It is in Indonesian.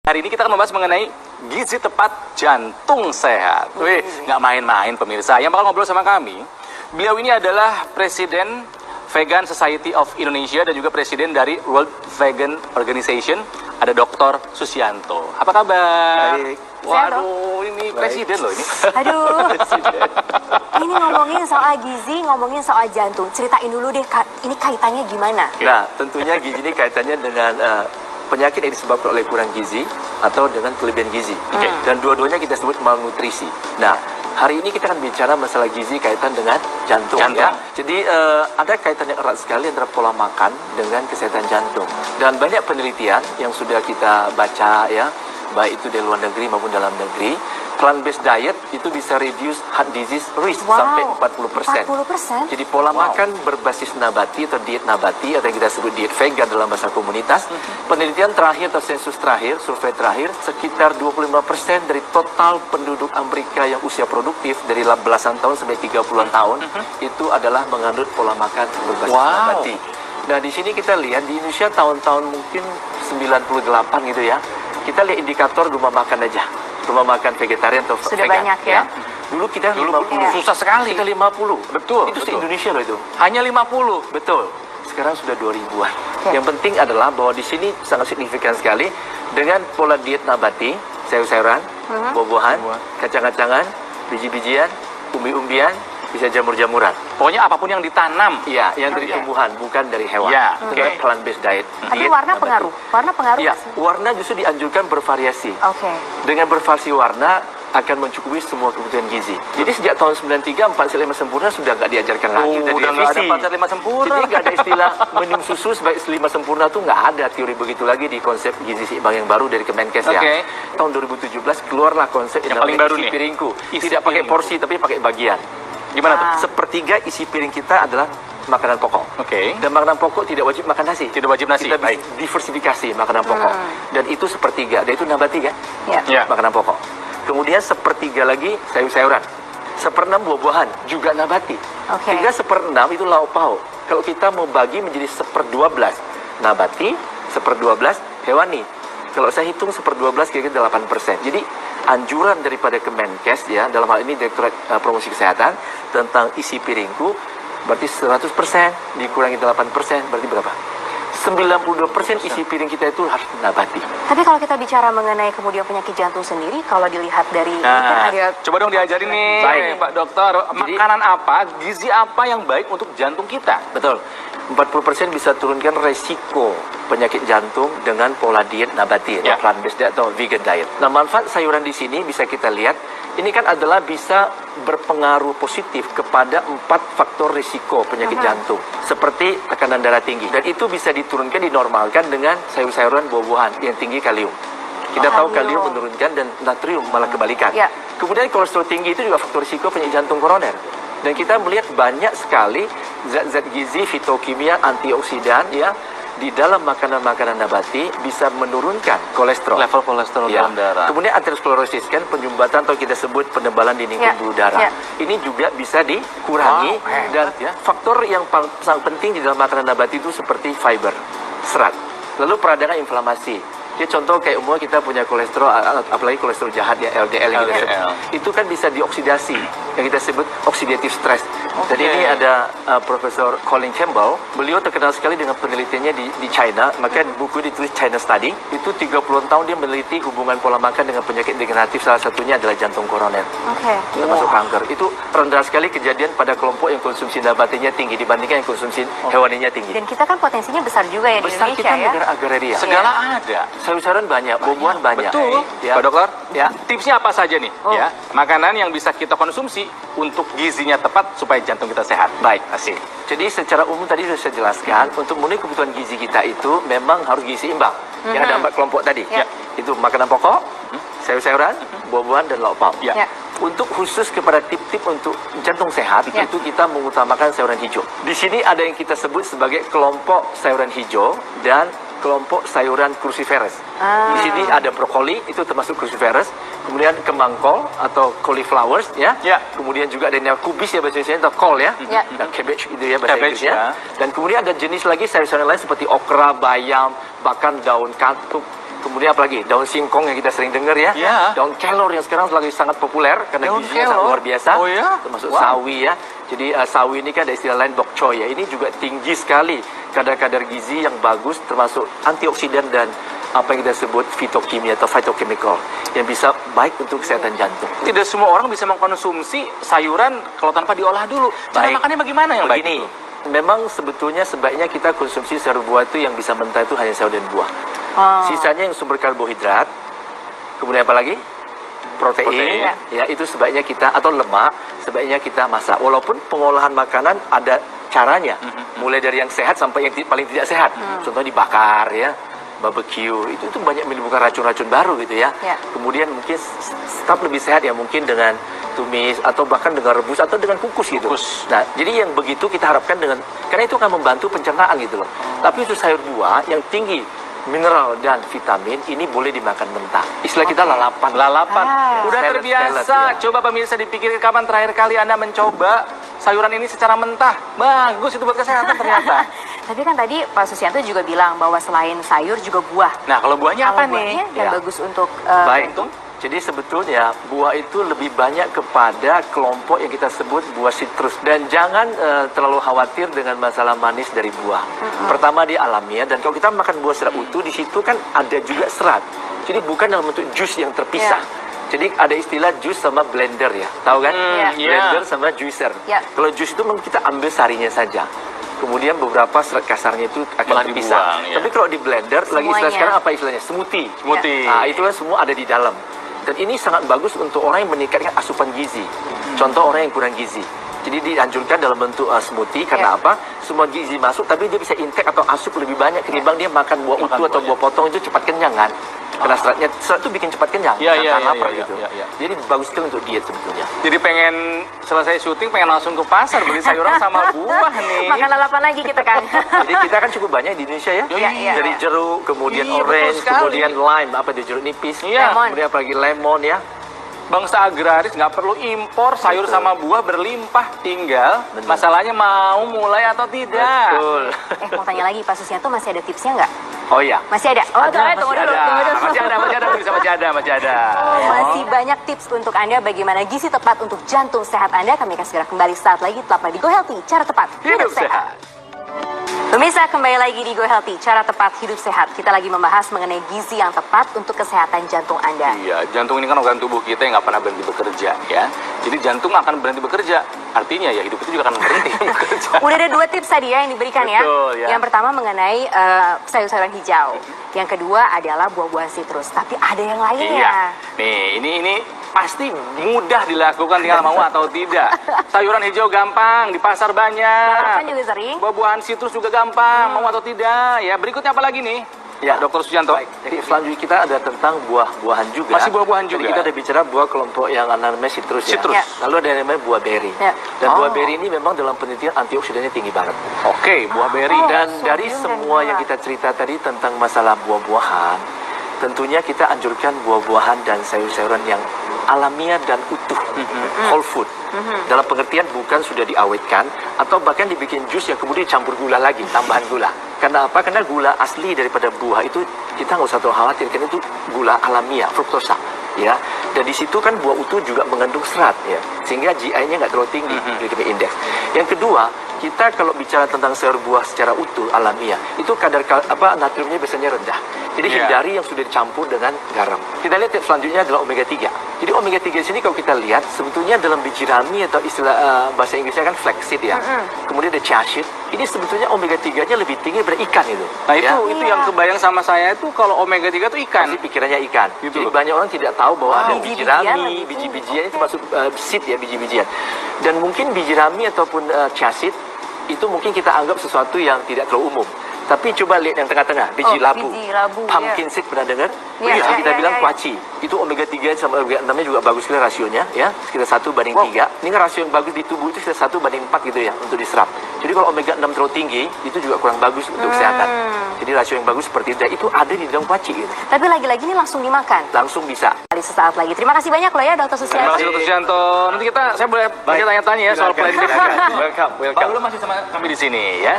Hari ini kita akan membahas mengenai gizi tepat jantung sehat. Wih, nggak main-main pemirsa. Yang bakal ngobrol sama kami, beliau ini adalah Presiden Vegan Society of Indonesia dan juga Presiden dari World Vegan Organization. Ada Dr. Susianto. Apa kabar? Baik. Waduh, ini Presiden loh ini. Aduh, ini ngomongin soal gizi, ngomongin soal jantung. Ceritain dulu deh, ini kaitannya gimana? Nah, tentunya gizi ini kaitannya dengan penyakit yang disebabkan oleh kurang gizi atau dengan kelebihan gizi. Dan dua-duanya kita sebut malnutrisi. Nah, hari ini kita akan bicara masalah gizi kaitan dengan jantung. Ya. Jadi ada kaitan yang erat sekali antara pola makan dengan kesehatan jantung. Dan banyak penelitian yang sudah kita baca ya, baik itu dari luar negeri maupun dalam negeri, plant-based diet itu bisa reduce heart disease risk sampai 40%. 40%? Jadi pola makan berbasis nabati atau diet nabati atau yang kita sebut diet vegan dalam bahasa komunitas, penelitian terakhir atau sensus terakhir, survei terakhir, sekitar 25% dari total penduduk Amerika yang usia produktif dari belasan tahun sampai 30-an tahun itu adalah menganut pola makan berbasis nabati. Nah, di sini kita lihat di Indonesia tahun-tahun mungkin 98 gitu ya. Kita lihat indikator rumah makan aja. Rumah makan vegetarian atau sudah vegan. Banyak ya. Dulu kita 50. Susah sekali. Kita 50. Betul. Itu se-Indonesia loh itu. Hanya 50. Betul. Sekarang sudah 2000-an. Yang penting adalah bahwa di sini sangat signifikan sekali dengan pola diet nabati, sayur-sayuran, buah-buahan, kacang-kacangan, biji-bijian, umbi-umbian, bisa jamur-jamuran. Pokoknya apapun yang ditanam. Iya, yang dari tumbuhan, bukan dari hewan. Ya, Dengan plant-based diet. Tapi Diet warna nabati. pengaruh? Warna pengaruh Iya, nggak sih? warna justru dianjurkan bervariasi. Oke. Dengan bervariasi warna akan mencukupi semua kebutuhan gizi. Jadi sejak tahun 93 4 sel 5 sempurna sudah nggak diajarkan lagi dari udah nggak ada revisi. 4 sel 5 sempurna. Jadi nggak ada istilah minum susu sebaik 5 sempurna tuh nggak ada teori begitu lagi di konsep gizi seimbang yang baru dari Kemenkes ya. Tahun 2017 keluarlah konsep yang paling baru isi nih. piringku. Isi Tidak pakai piringku. porsi tapi pakai bagian. Gimana tuh? Sepertiga isi piring kita adalah makanan pokok. Dan makanan pokok tidak wajib makan nasi. Tidak wajib nasi. Kita bisa diversifikasi makanan pokok. Dan itu sepertiga. Dan itu nabati kan? Ya. Makanan pokok. Kemudian sepertiga lagi sayur-sayuran. Seperenam buah-buahan juga nabati. Hingga seperenam itu lauk pauk. Kalau kita mau bagi menjadi 1/12 nabati, 1/12 hewani. Kalau saya hitung 1/12 kira-kira 8%. Jadi anjuran daripada Kemenkes ya, dalam hal ini Direktorat Promosi Kesehatan tentang isi piringku berarti 100% dikurangi 8% berarti berapa? 92% isi piring kita itu harus nabati. Tapi kalau kita bicara mengenai kemudian penyakit jantung sendiri, kalau dilihat dari ini kan ada... Coba dong diajarin nih, Baik. Pak Dokter, makanan apa, gizi apa yang baik untuk jantung kita? Betul. 40% bisa turunkan resiko penyakit jantung dengan pola diet nabati, atau plant-based diet atau vegan diet. Nah, manfaat sayuran di sini bisa kita lihat, ini kan adalah bisa berpengaruh positif kepada 4 faktor risiko penyakit jantung, seperti tekanan darah tinggi. Dan itu bisa diturunkan, dinormalkan dengan sayur-sayuran buah-buahan yang tinggi kalium. Kita tahu kalium menurunkan dan natrium malah kebalikan. Kemudian kolesterol tinggi itu juga faktor risiko penyakit jantung koroner. Dan kita melihat banyak sekali zat-zat gizi, fitokimia, antioksidan ya di dalam makanan-makanan nabati bisa menurunkan kolesterol. Level kolesterol dalam darah. Kemudian aterosklerosis kan penyumbatan atau kita sebut penebalan dinding pembuluh darah. Ini juga bisa dikurangi dan faktor yang sangat penting di dalam makanan nabati itu seperti fiber, serat. Lalu peradangan inflamasi. Ya contoh kayak umumnya kita punya kolesterol, apalagi kolesterol jahat ya LDL yang kita sebut. Itu kan bisa dioksidasi, yang kita sebut oxidative stress. Jadi ini ada Profesor Colin Campbell, beliau terkenal sekali dengan penelitiannya di China, maka buku ditulis China Study, itu 30 tahun dia meneliti hubungan pola makan dengan penyakit degeneratif, salah satunya adalah jantung koroner. Termasuk kanker. Itu rendah sekali kejadian pada kelompok yang konsumsi nabatinya tinggi dibandingkan yang konsumsi hewaninya tinggi. Dan kita kan potensinya besar juga ya di Besar, Indonesia kita ya. negara agraria. Segala ada. Sayur-sayuran banyak, buah-buahan banyak. Betul. Ya. Pak Dokter, tipsnya apa saja nih? Ya, makanan yang bisa kita konsumsi untuk gizinya tepat supaya jantung kita sehat. Baik, asik. Jadi secara umum tadi sudah saya jelaskan, untuk memenuhi kebutuhan gizi kita itu memang harus gizi imbang. Yang ada 4 kelompok tadi. Itu makanan pokok, sayur-sayuran, buah-buahan, dan lauk pauk. Untuk khusus kepada tip-tip untuk jantung sehat, itu kita mengutamakan sayuran hijau. Di sini ada yang kita sebut sebagai kelompok sayuran hijau dan kelompok sayuran cruciferous. Di sini ada brokoli, itu termasuk cruciferous. Kemudian kembang kol atau cauliflowers ya. Kemudian juga ada yang kubis ya bahasa Indonesia atau kol ya. Dan cabbage itu ya bahasa Inggrisnya. Dan kemudian ada jenis lagi sayur-sayuran lain seperti okra, bayam, bahkan daun katuk, Kemudian apalagi daun singkong yang kita sering dengar ya. Iya. Daun kelor yang sekarang lagi sangat populer karena Daun gizinya sangat kelor? luar biasa. Oh ya? Termasuk Wow. sawi ya. Jadi sawi ini kan ada istilah lain bok choy ya. Ini juga tinggi sekali kadar-kadar gizi yang bagus termasuk antioksidan dan apa yang kita sebut fitokimia atau phytochemical yang bisa baik untuk kesehatan jantung. Tidak semua orang bisa mengkonsumsi sayuran kalau tanpa diolah dulu. Cara Baik. makannya bagaimana yang baik? Begini, memang sebetulnya sebaiknya kita konsumsi sayur buah itu yang bisa mentah itu hanya sayur dan buah. Oh. Sisanya yang sumber karbohidrat, kemudian apa lagi? Protein, ya itu sebaiknya kita, atau lemak, sebaiknya kita masak. Walaupun pengolahan makanan ada caranya, mulai dari yang sehat sampai yang paling tidak sehat. Contohnya dibakar ya, barbecue, itu banyak menimbulkan racun-racun baru gitu ya. Ya. Kemudian mungkin tetap lebih sehat ya, mungkin dengan tumis atau bahkan dengan rebus atau dengan kukus gitu. Kukus. Nah, jadi yang begitu kita harapkan dengan, karena itu akan membantu pencernaan gitu loh. Tapi untuk sayur buah yang tinggi mineral dan vitamin ini boleh dimakan mentah. Istilah kita lalapan. Lalapan. Ah. Udah Salad, terbiasa. salad, ya. Coba pemirsa dipikirkan kapan terakhir kali Anda mencoba sayuran ini secara mentah. Bagus itu buat kesehatan ternyata. Tapi kan tadi Pak Susianto juga bilang bahwa selain sayur juga buah. Nah, kalau buahnya apa Kalau nih? buahnya yang Ya. bagus untuk Baik. Jadi sebetulnya buah itu lebih banyak kepada kelompok yang kita sebut buah sitrus. Dan jangan terlalu khawatir dengan masalah manis dari buah. Pertama dia alamiah, dan kalau kita makan buah secara utuh, di situ kan ada juga serat. Jadi bukan dalam bentuk jus yang terpisah. Jadi ada istilah jus sama blender ya, tahu kan? Iya. Blender sama juicer. Ya. Kalau jus itu memang kita ambil sarinya saja. Kemudian beberapa serat kasarnya itu akan Malah terpisah. dibuang, ya. Tapi kalau di blender, lagi istilah Semuanya. sekarang apa istilahnya? Smoothie. Smoothie. Nah, itulah semua ada di dalam. Dan ini sangat bagus untuk orang yang meningkatkan asupan gizi. Contoh orang yang kurang gizi. Jadi dianjurkan dalam bentuk smoothie karena apa? Semua gizi masuk, tapi dia bisa intake atau asup lebih banyak ketimbang dia makan buah Makan utuh atau buahnya. buah potong itu cepat kenyang kan? Karena serat itu bikin cepat kenyang, Iya, bukan iya, tahan iya, lapar iya, gitu. iya, iya. Jadi bagus sekali untuk diet sebetulnya. Jadi pengen selesai syuting pengen langsung ke pasar beli sayuran sama buah nih. makan lalapan lagi kita kan. Jadi kita kan cukup banyak di Indonesia ya. Iya, iya. Dari jeruk, kemudian Iya, betul orange, sekali. kemudian lime, apa itu jeruk nipis, Iya. Lemon. kemudian apalagi lemon ya. Bangsa agraris nggak perlu impor sayur Betul. sama buah berlimpah, tinggal Benar. masalahnya mau mulai atau tidak. Betul. Mau tanya lagi Pak Susianto, masih ada tipsnya nggak? Oh iya. Masih ada? Oh, tunggu dulu, tunggu dulu. Masih ada, masih ada. Masih banyak tips untuk Anda bagaimana gizi tepat untuk jantung sehat Anda. Kami akan segera kembali saat lagi tetaplah di Go Healthy, cara tepat Hidup sehat. Pemirsa, kembali lagi di Go Healthy, cara tepat hidup sehat. Kita lagi membahas mengenai gizi yang tepat untuk kesehatan jantung Anda. Iya, jantung ini kan organ tubuh kita yang nggak pernah berhenti bekerja, ya. Jadi jantung akan berhenti bekerja, artinya ya hidup itu juga akan berhenti bekerja. Udah ada 2 tips tadi ya yang diberikan ya. Betul, ya. Yang pertama mengenai sayur-sayuran hijau. Yang kedua adalah buah-buahan sitrus. Tapi ada yang lainnya. Iya. Nih, ini pasti mudah dilakukan tinggal mau atau tidak. Sayuran hijau gampang, di pasar banyak. Lalapan juga sering. Buah-buahan sitrus juga gampang, mau atau tidak. Ya, berikutnya apa lagi nih? Ya, Dr. Sujanto. Baik. Jadi selanjutnya kita ada tentang buah-buahan juga. Masih buah-buahan Jadi juga. kita ada bicara buah kelompok yang namanya citrus ya. Citrus. Ya. Lalu ada yang namanya buah beri. Ya. Dan Oh. buah beri ini memang dalam penelitian antioksidannya tinggi banget. Oke, buah beri. Oh. Dan sodium dari dan semua gula. yang kita cerita tadi tentang masalah buah-buahan, tentunya kita anjurkan buah-buahan dan sayur-sayuran yang alamiah dan utuh, whole food. Dalam pengertian bukan sudah diawetkan atau bahkan dibikin jus yang kemudian dicampur gula lagi, tambahan gula. Karena apa? Karena gula asli daripada buah itu kita nggak usah terlalu khawatir, karena itu gula alamiah, fruktosa. Ya, dan di situ kan buah utuh juga mengandung serat, ya, sehingga GI-nya nggak terlalu tinggi, glycemic index. Yang kedua, kita kalau bicara tentang sayur buah secara utuh alamiah, itu kadar natriumnya biasanya rendah. Jadi Iya. hindari yang sudah dicampur dengan garam. Kita lihat yang selanjutnya adalah omega 3. Jadi omega 3 di sini kalau kita lihat sebetulnya dalam biji rami atau istilah bahasa Inggrisnya kan flaxseed ya. Kemudian ada chia seed. Ini sebetulnya omega 3-nya lebih tinggi daripada ikan itu. Nah, itu Iya. yang kebayang sama saya itu kalau omega 3 itu ikan. Pasti pikirannya ikan. Gitu Jadi loh. banyak orang tidak tahu bahwa ada biji Biji-bijian rami, lebih biji-bijian itu masuk seed ya, biji-bijian. Dan mungkin biji rami ataupun chia seed itu mungkin kita anggap sesuatu yang tidak terlalu umum. Tapi coba lihat yang tengah-tengah, biji Oh, labu. biji labu, Pumpkin seed pernah dengar? Iya, Itu iya, kita iya, bilang iya. kuaci. Itu omega 3 sama omega 6-nya juga bagus sekali rasionya ya. Sekitar 1:3. Ini kan rasio yang bagus di tubuh itu sekitar 1:4 gitu ya untuk diserap. Jadi kalau omega 6 terlalu tinggi, itu juga kurang bagus untuk kesehatan. Jadi rasio yang bagus seperti itu, itu ada di dalam kuaci gitu. Tapi lagi-lagi ini langsung dimakan. Langsung bisa. Kali sesaat lagi. Terima kasih banyak loh ya Dr. Terima Susianto. kasih Dr. Sujanto. Nanti saya boleh Baik. tanya-tanya ya soal Silakan, planning. silakan. Welcome, welcome. Pak Ulu masih sama kami di sini ya.